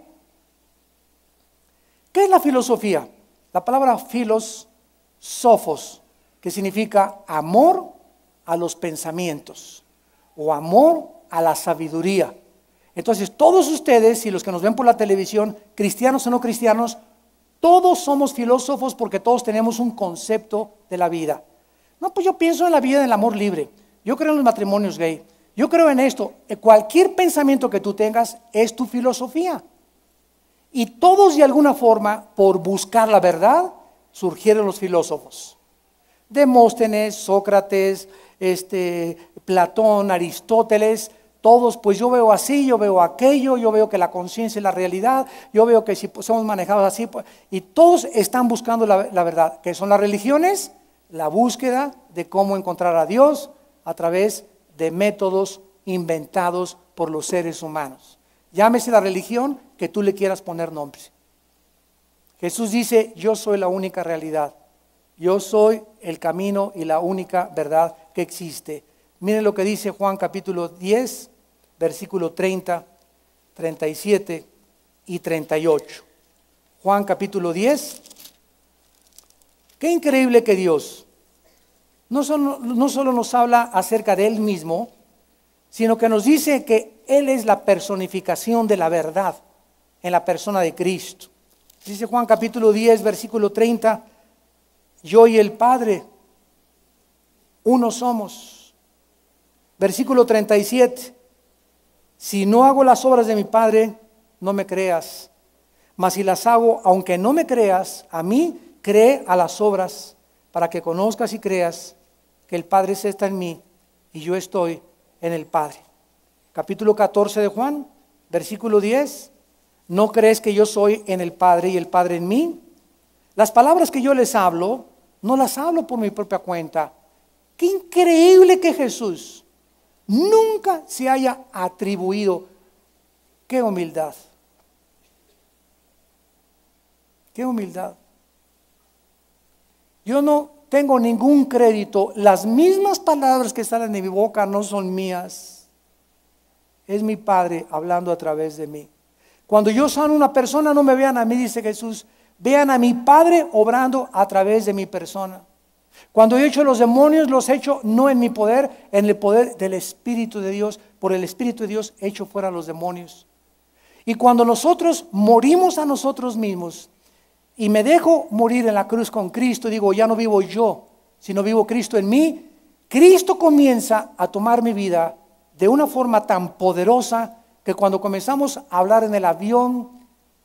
¿Qué es la filosofía? La palabra philos, sophos, que significa amor a los pensamientos o amor a la sabiduría. Entonces todos ustedes y los que nos ven por la televisión, cristianos o no cristianos, todos somos filósofos porque todos tenemos un concepto de la vida. No, pues yo pienso en la vida del amor libre, yo creo en los matrimonios gay, yo creo en esto. Cualquier pensamiento que tú tengas es tu filosofía. Y todos de alguna forma, por buscar la verdad, surgieron los filósofos. Demóstenes, Sócrates, Platón, Aristóteles, todos, pues yo veo así, yo veo aquello, yo veo que la conciencia es la realidad, yo veo que si somos manejados así, pues, y todos están buscando la verdad. ¿Qué son las religiones? La búsqueda de cómo encontrar a Dios a través de métodos inventados por los seres humanos. Llámese la religión que tú le quieras poner nombre. Jesús dice, yo soy la única realidad. Yo soy el camino y la única verdad que existe. Miren lo que dice Juan capítulo 10, versículo 30, 37 y 38. Juan capítulo 10. Qué increíble que Dios no solo nos habla acerca de Él mismo, sino que nos dice que Él es la personificación de la verdad en la persona de Cristo. Dice Juan capítulo 10, versículo 30, yo y el Padre, uno somos. Versículo 37, si no hago las obras de mi Padre, no me creas. Mas si las hago, aunque no me creas, a mí, cree a las obras, para que conozcas y creas que el Padre está en mí y yo estoy en el Padre. Capítulo 14 de Juan, versículo 10, ¿no crees que yo soy en el Padre y el Padre en mí? Las palabras que yo les hablo, no las hablo por mi propia cuenta. Qué increíble que Jesús nunca se haya atribuido. Qué humildad. Qué humildad. Yo no tengo ningún crédito. Las mismas palabras que salen de mi boca no son mías. Es mi Padre hablando a través de mí. Cuando yo sano a una persona, no me vean a mí, dice Jesús, vean a mi Padre obrando a través de mi persona. Cuando he hecho los demonios, los he hecho no en mi poder, en el poder del Espíritu de Dios. Por el Espíritu de Dios he hecho fuera los demonios. Y cuando nosotros morimos a nosotros mismos y me dejo morir en la cruz con Cristo, digo, ya no vivo yo, sino vivo Cristo en mí, Cristo comienza a tomar mi vida de una forma tan poderosa que cuando comenzamos a hablar en el avión,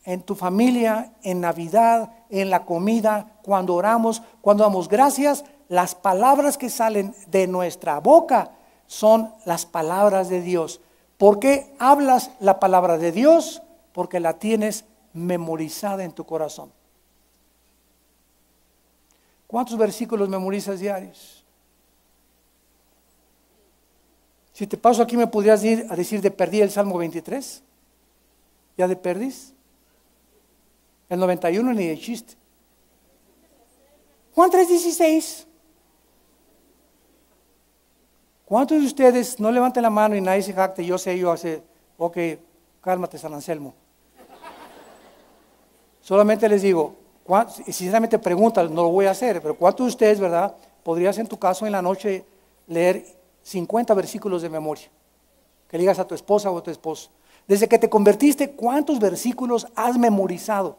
en tu familia, en Navidad, en la comida, cuando oramos, cuando damos gracias, las palabras que salen de nuestra boca son las palabras de Dios. ¿Por qué hablas la palabra de Dios? Porque la tienes memorizada en tu corazón. ¿Cuántos versículos memorizas diarios? Si te paso aquí, ¿me podrías ir a decir de perdí el Salmo 23? ¿Ya de perdís? El 91 ni de chiste. Juan 3:16. ¿Cuántos de ustedes no levanten la mano y nadie se jacte? Yo hace, ok, cálmate San Anselmo. Solamente les digo, sinceramente preguntan, no lo voy a hacer, pero ¿cuántos de ustedes, verdad, podrías en tu caso en la noche leer 50 versículos de memoria? Que le digas a tu esposa o a tu esposo. Desde que te convertiste, ¿cuántos versículos has memorizado?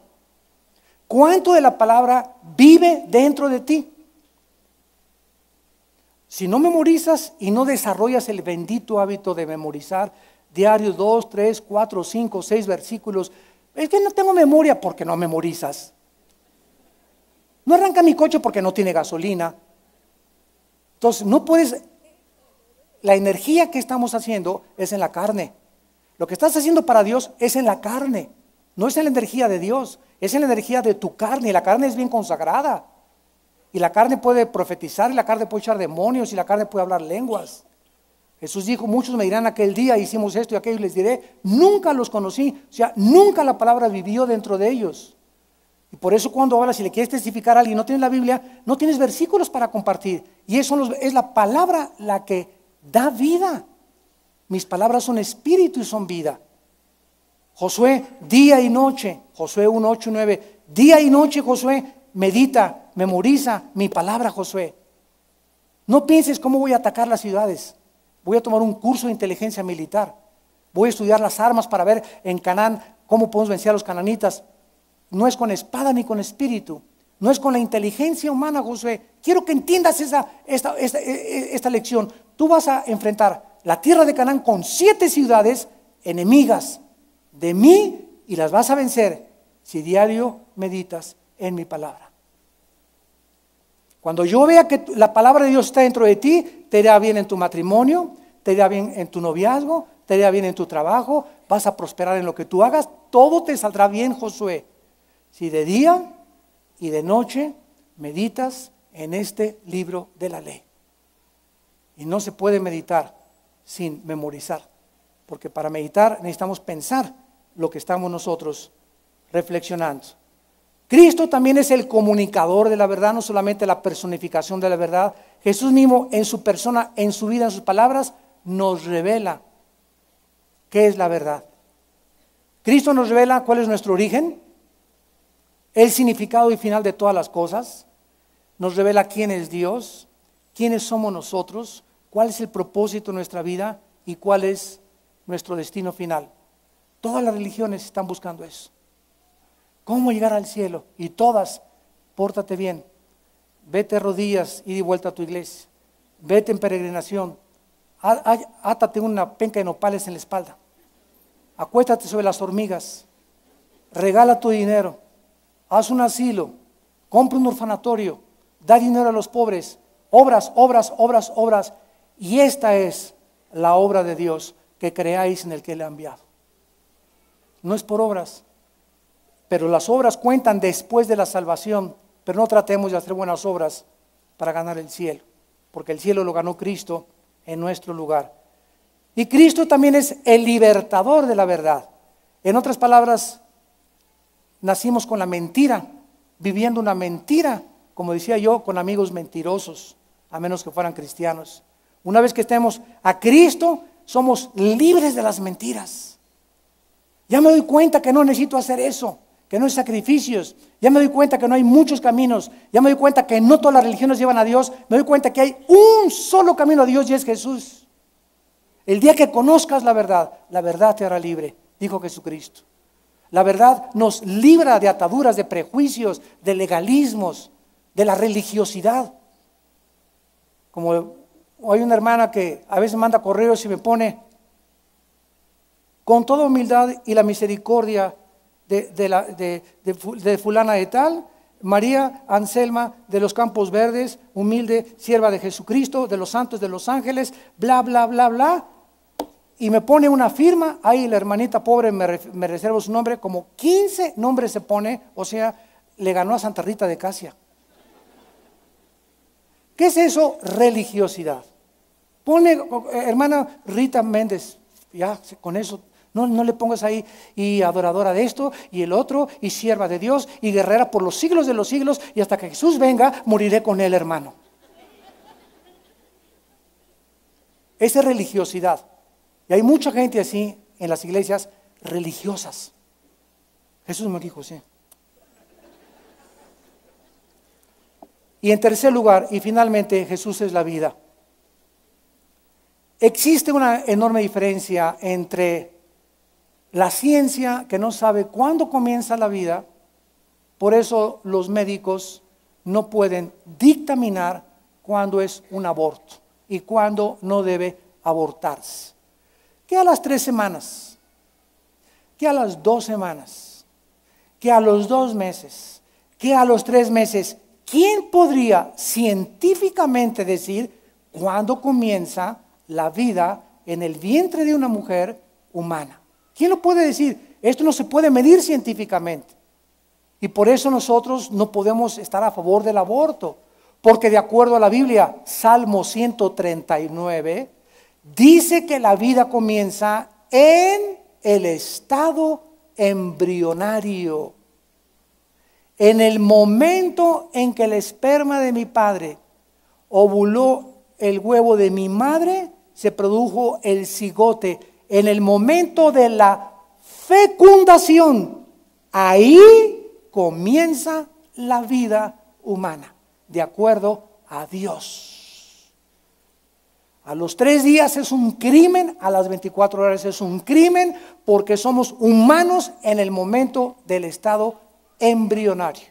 ¿Cuánto de la palabra vive dentro de ti? Si no memorizas y no desarrollas el bendito hábito de memorizar diario 2, 3, 4, 5, 6 versículos, es que no tengo memoria porque no memorizas. No arranca mi coche porque no tiene gasolina. Entonces no puedes, la energía que estamos haciendo es en la carne. Lo que estás haciendo para Dios es en la carne, no es en la energía de Dios, es en la energía de tu carne, y la carne es bien consagrada. Y la carne puede profetizar, y la carne puede echar demonios, y la carne puede hablar lenguas. Jesús dijo, muchos me dirán aquel día, hicimos esto y aquello, y les diré, nunca los conocí. O sea, nunca la palabra vivió dentro de ellos. Y por eso cuando hablas, si le quieres testificar a alguien, no tienes la Biblia, no tienes versículos para compartir. Y eso es la palabra la que da vida. Mis palabras son espíritu y son vida. Josué, día y noche, Josué 1, 8 y 9, día y noche Josué, medita, memoriza mi palabra Josué. No pienses cómo voy a atacar las ciudades. Voy a tomar un curso de inteligencia militar. Voy a estudiar las armas para ver en Canaán cómo podemos vencer a los cananitas. No es con espada ni con espíritu. No es con la inteligencia humana, Josué. Quiero que entiendas esta lección. Tú vas a enfrentar la tierra de Canaán con 7 ciudades enemigas de mí y las vas a vencer si diario meditas en mi palabra. Cuando yo vea que la palabra de Dios está dentro de ti, te irá bien en tu matrimonio, te irá bien en tu noviazgo, te irá bien en tu trabajo, vas a prosperar en lo que tú hagas, todo te saldrá bien, Josué. Si de día y de noche meditas en este libro de la ley. Y no se puede meditar sin memorizar, porque para meditar necesitamos pensar lo que estamos nosotros reflexionando. Cristo también es el comunicador de la verdad, no solamente la personificación de la verdad. Jesús mismo en su persona, en su vida, en sus palabras, nos revela qué es la verdad. Cristo nos revela cuál es nuestro origen, el significado y final de todas las cosas. Nos revela quién es Dios, quiénes somos nosotros, cuál es el propósito de nuestra vida y cuál es nuestro destino final. Todas las religiones están buscando eso. ¿Cómo llegar al cielo? Y todas, pórtate bien, vete de rodillas y de vuelta a tu iglesia, vete en peregrinación, átate una penca de nopales en la espalda, acuéstate sobre las hormigas, regala tu dinero, haz un asilo, compra un orfanatorio, da dinero a los pobres, obras, obras, obras, obras, y esta es la obra de Dios, que creáis en el que le ha enviado. No es por obras, pero las obras cuentan después de la salvación, pero no tratemos de hacer buenas obras para ganar el cielo, porque el cielo lo ganó Cristo en nuestro lugar. Y Cristo también es el libertador de la verdad. En otras palabras, nacimos con la mentira, viviendo una mentira, como decía yo, con amigos mentirosos, a menos que fueran cristianos. Una vez que estemos a Cristo, somos libres de las mentiras. Ya me doy cuenta que no necesito hacer eso, que no hay sacrificios. Ya me doy cuenta que no hay muchos caminos. Ya me doy cuenta que no todas las religiones llevan a Dios. Me doy cuenta que hay un solo camino a Dios y es Jesús. El día que conozcas la verdad te hará libre, dijo Jesucristo. La verdad nos libra de ataduras, de prejuicios, de legalismos, de la religiosidad. Como hay una hermana que a veces manda correos y me pone: con toda humildad y la misericordia de fulana de tal, María Anselma de los Campos Verdes, humilde sierva de Jesucristo, de los santos, de los ángeles, bla, bla, bla, bla. Y me pone una firma, ahí la hermanita pobre, me reservo su nombre, como 15 nombres se pone, o sea, le ganó a Santa Rita de Casia. ¿Qué es eso? Religiosidad. Pone, hermana Rita Méndez, ya con eso, no le pongas ahí, y adoradora de esto, y el otro, y sierva de Dios, y guerrera por los siglos de los siglos, y hasta que Jesús venga, moriré con él, hermano. Esa es religiosidad. Y hay mucha gente así en las iglesias religiosas. Jesús me dijo, sí. Y en tercer lugar, y finalmente, Jesús es la vida. Existe una enorme diferencia entre la ciencia, que no sabe cuándo comienza la vida, por eso los médicos no pueden dictaminar cuándo es un aborto y cuándo no debe abortarse. ¿Qué a las 3 semanas? ¿Qué a las 2 semanas? ¿Qué a los 2 meses? ¿Qué a los 3 meses? ¿Quién podría científicamente decir cuándo comienza la vida en el vientre de una mujer humana? ¿Quién lo puede decir? Esto no se puede medir científicamente. Y por eso nosotros no podemos estar a favor del aborto. Porque de acuerdo a la Biblia, Salmo 139, dice que la vida comienza en el estado embrionario. En el momento en que el esperma de mi padre ovuló el huevo de mi madre, se produjo el cigote. En el momento de la fecundación, ahí comienza la vida humana, de acuerdo a Dios. A los 3 días es un crimen, a las 24 horas es un crimen, porque somos humanos en el momento del estado embrionario.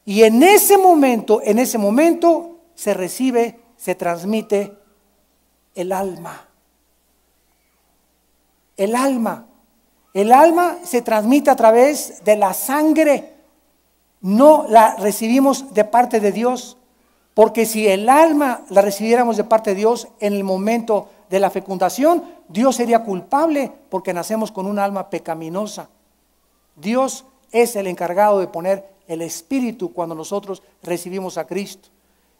Y en ese momento se recibe, se transmite el alma. El alma. El alma se transmite a través de la sangre. No la recibimos de parte de Dios. Porque si el alma la recibiéramos de parte de Dios en el momento de la fecundación, Dios sería culpable porque nacemos con un alma pecaminosa. Dios es el encargado de poner el espíritu cuando nosotros recibimos a Cristo.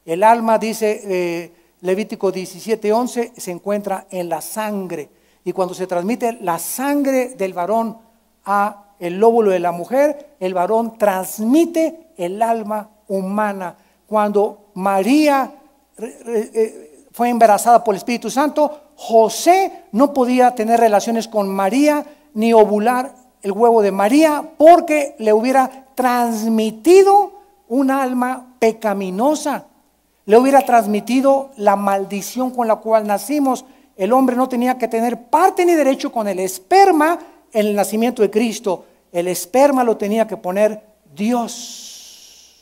El alma, dice Levítico 17:11, se encuentra en la sangre. Y cuando se transmite la sangre del varón a el óvulo de la mujer, el varón transmite el alma humana. Cuando María fue embarazada por el Espíritu Santo, José no podía tener relaciones con María ni ovular el huevo de María porque le hubiera transmitido un alma pecaminosa. Le hubiera transmitido la maldición con la cual nacimos. El hombre no tenía que tener parte ni derecho con el esperma en el nacimiento de Cristo. El esperma lo tenía que poner Dios.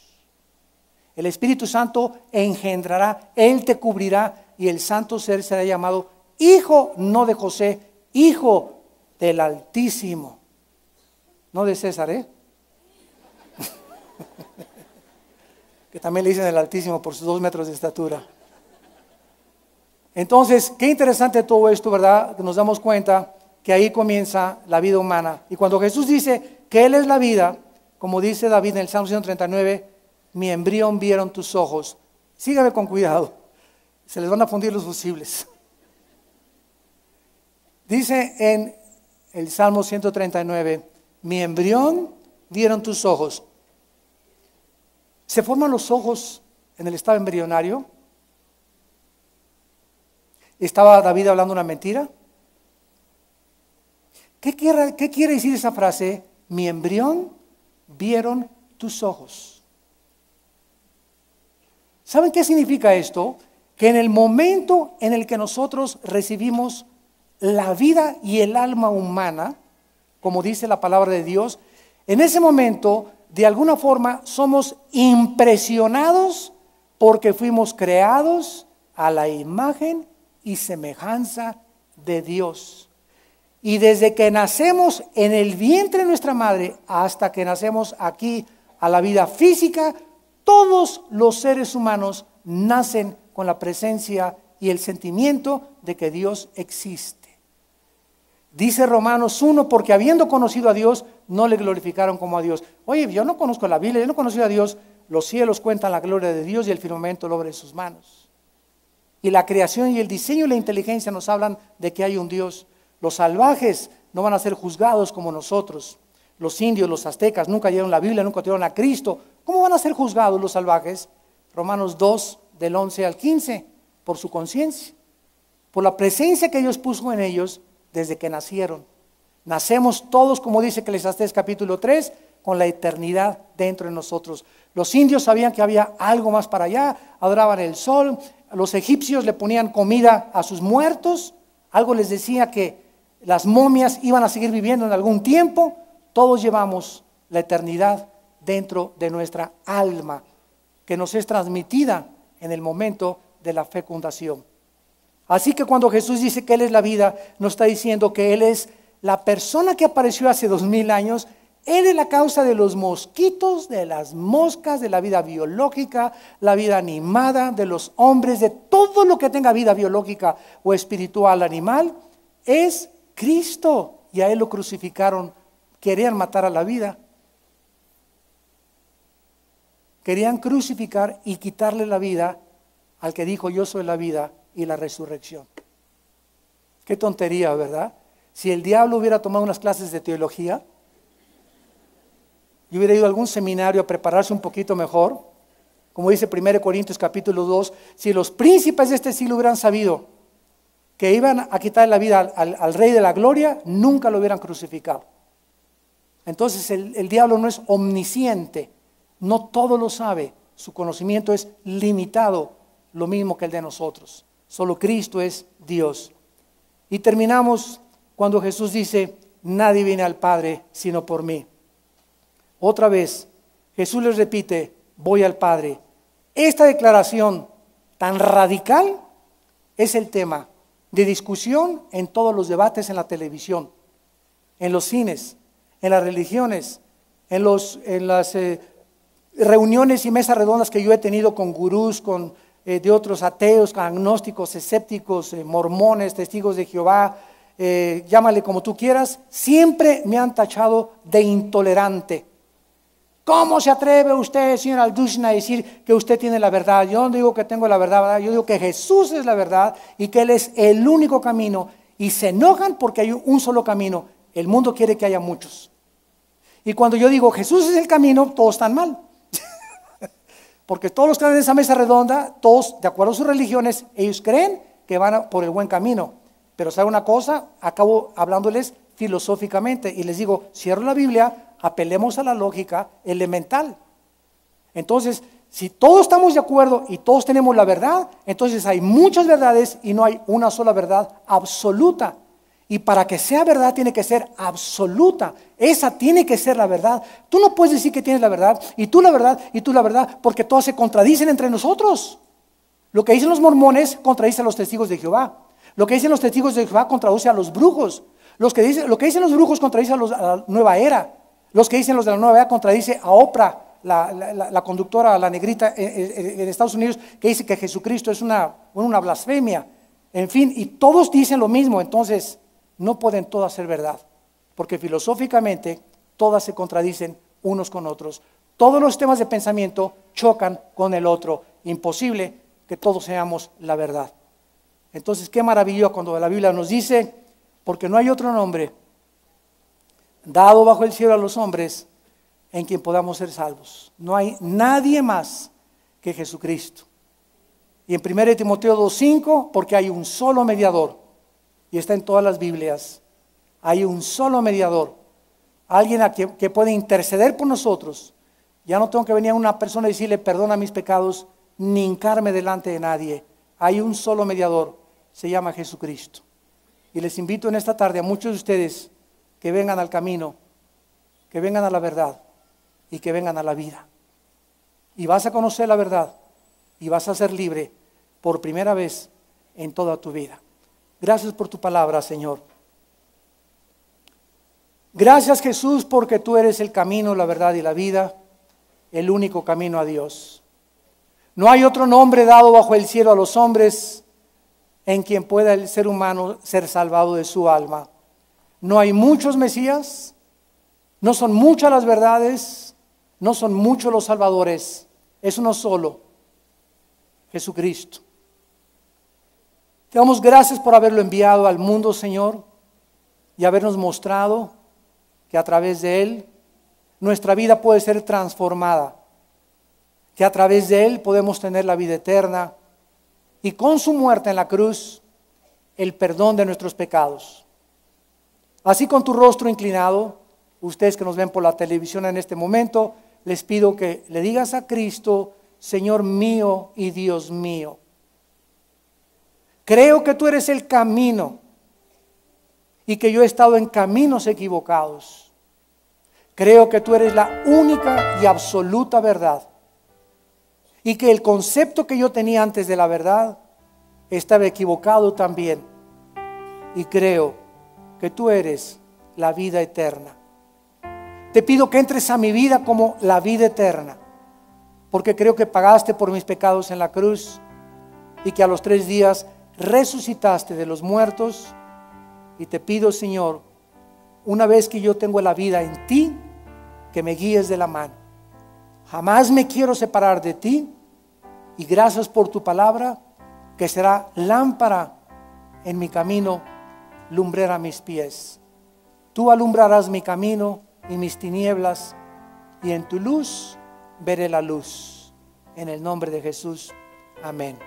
El Espíritu Santo engendrará, Él te cubrirá y el santo ser será llamado hijo, no de José, hijo del Altísimo. No de César, que también le dicen el Altísimo por sus 2 metros de estatura. Entonces, qué interesante todo esto, ¿verdad? Que nos damos cuenta que ahí comienza la vida humana. Y cuando Jesús dice que Él es la vida, como dice David en el Salmo 139, mi embrión vieron tus ojos. Sígame con cuidado, se les van a fundir los fusibles. Dice en el Salmo 139, mi embrión vieron tus ojos. ¿Se forman los ojos en el estado embrionario? ¿Estaba David hablando una mentira? ¿Qué quiere decir esa frase? mi embrión vieron tus ojos. ¿Saben qué significa esto? Que en el momento en el que nosotros recibimos la vida y el alma humana, como dice la palabra de Dios, en ese momento, de alguna forma, somos impresionados porque fuimos creados a la imagen y semejanza de Dios. Y desde que nacemos en el vientre de nuestra madre hasta que nacemos aquí a la vida física, todos los seres humanos nacen con la presencia y el sentimiento de que Dios existe. Dice Romanos 1, porque habiendo conocido a Dios, no le glorificaron como a Dios. Oye, yo no conozco la Biblia, yo no he conocido a Dios. Los cielos cuentan la gloria de Dios y el firmamento la obra de sus manos. Y la creación y el diseño y la inteligencia nos hablan de que hay un Dios. Los salvajes no van a ser juzgados como nosotros. Los indios, los aztecas, nunca leyeron la Biblia, nunca tuvieron a Cristo. ¿Cómo van a ser juzgados los salvajes? Romanos 2, del 11 al 15, por su conciencia, por la presencia que Dios puso en ellos desde que nacieron. Nacemos todos, como dice Eclesiastés capítulo 3, con la eternidad dentro de nosotros. Los indios sabían que había algo más para allá, adoraban el sol. Los egipcios le ponían comida a sus muertos. Algo les decía que las momias iban a seguir viviendo en algún tiempo. Todos llevamos la eternidad dentro de nuestra alma, que nos es transmitida en el momento de la fecundación. Así que cuando Jesús dice que Él es la vida, nos está diciendo que Él es la persona que apareció hace 2000 años. Él es la causa de los mosquitos, de las moscas, de la vida biológica, la vida animada, de los hombres, de todo lo que tenga vida biológica o espiritual animal, es Cristo. Y a Él lo crucificaron. Querían matar a la vida. Querían crucificar y quitarle la vida al que dijo: yo soy la vida y la resurrección. Qué tontería, ¿verdad? Si el diablo hubiera tomado unas clases de teología y hubiera ido a algún seminario a prepararse un poquito mejor, como dice 1 Corintios capítulo 2, si los príncipes de este siglo hubieran sabido que iban a quitar la vida al Rey de la Gloria, nunca lo hubieran crucificado. Entonces el diablo no es omnisciente, no todo lo sabe, su conocimiento es limitado, lo mismo que el de nosotros. Solo Cristo es Dios. Y terminamos cuando Jesús dice: nadie viene al Padre sino por mí. Otra vez, Jesús les repite: voy al Padre. Esta declaración tan radical es el tema de discusión en todos los debates en la televisión, en los cines, en las religiones, en las reuniones y mesas redondas que yo he tenido con gurús, de otros ateos, agnósticos, escépticos, mormones, testigos de Jehová, llámale como tú quieras. Siempre me han tachado de intolerante. ¿Cómo se atreve usted, señor Aldushna, a decir que usted tiene la verdad? Yo no digo que tengo la verdad, ¿verdad? Yo digo que Jesús es la verdad y que Él es el único camino. Y se enojan porque hay un solo camino. El mundo quiere que haya muchos. Y cuando yo digo Jesús es el camino, todos están mal. Porque todos los que están en esa mesa redonda, todos, de acuerdo a sus religiones, ellos creen que van por el buen camino. Pero ¿sabe una cosa? Acabo hablándoles filosóficamente y les digo: cierro la Biblia, apelemos a la lógica elemental. Entonces, si todos estamos de acuerdo y todos tenemos la verdad, entonces hay muchas verdades y no hay una sola verdad absoluta. Y para que sea verdad tiene que ser absoluta. Esa tiene que ser la verdad. Tú no puedes decir que tienes la verdad y tú la verdad y tú la verdad, porque todas se contradicen entre nosotros. Lo que dicen los mormones contradice a los testigos de Jehová. Lo que dicen los testigos de Jehová contradice a los brujos. Lo que dicen los brujos contradice a la nueva era. Los que dicen los de la nueva era contradice a Oprah, la conductora, la negrita en Estados Unidos, que dice que Jesucristo es una blasfemia. En fin, y todos dicen lo mismo. Entonces no pueden todas ser verdad, porque filosóficamente todas se contradicen unos con otros. Todos los temas de pensamiento chocan con el otro. Imposible que todos seamos la verdad. Entonces, qué maravilla cuando la Biblia nos dice: porque no hay otro nombre dado bajo el cielo a los hombres en quien podamos ser salvos. No hay nadie más que Jesucristo. Y en 1 Timoteo 2:5, porque hay un solo mediador, y está en todas las Biblias. Hay un solo mediador alguien que puede interceder por nosotros. Ya no tengo que venir a una persona y decirle perdona mis pecados, ni hincarme delante de nadie. Hay un solo mediador, se llama Jesucristo. Y les invito en esta tarde a muchos de ustedes que vengan al camino, que vengan a la verdad y que vengan a la vida. Y vas a conocer la verdad y vas a ser libre por primera vez en toda tu vida. Gracias por tu palabra, Señor. Gracias, Jesús, porque tú eres el camino, la verdad y la vida, el único camino a Dios. No hay otro nombre dado bajo el cielo a los hombres en quien pueda el ser humano ser salvado de su alma. No hay muchos Mesías, no son muchas las verdades, no son muchos los salvadores, es uno solo, Jesucristo. Te damos gracias por haberlo enviado al mundo, Señor, y habernos mostrado que a través de Él nuestra vida puede ser transformada, que a través de Él podemos tener la vida eterna y con su muerte en la cruz el perdón de nuestros pecados. Así, con tu rostro inclinado, ustedes que nos ven por la televisión en este momento, les pido que le digas a Cristo: Señor mío y Dios mío, creo que tú eres el camino y que yo he estado en caminos equivocados. Creo que tú eres la única y absoluta verdad y que el concepto que yo tenía antes de la verdad estaba equivocado también. Y creo que tú eres la vida eterna. Te pido que entres a mi vida como la vida eterna, porque creo que pagaste por mis pecados en la cruz y que a los 3 días resucitaste de los muertos. Y te pido, Señor, una vez que yo tengo la vida en ti, que me guíes de la mano. Jamás me quiero separar de ti, y gracias por tu palabra, que será lámpara en mi camino, lumbrera a mis pies. Tú alumbrarás mi camino y mis tinieblas, y en tu luz veré la luz. En el nombre de Jesús, amén.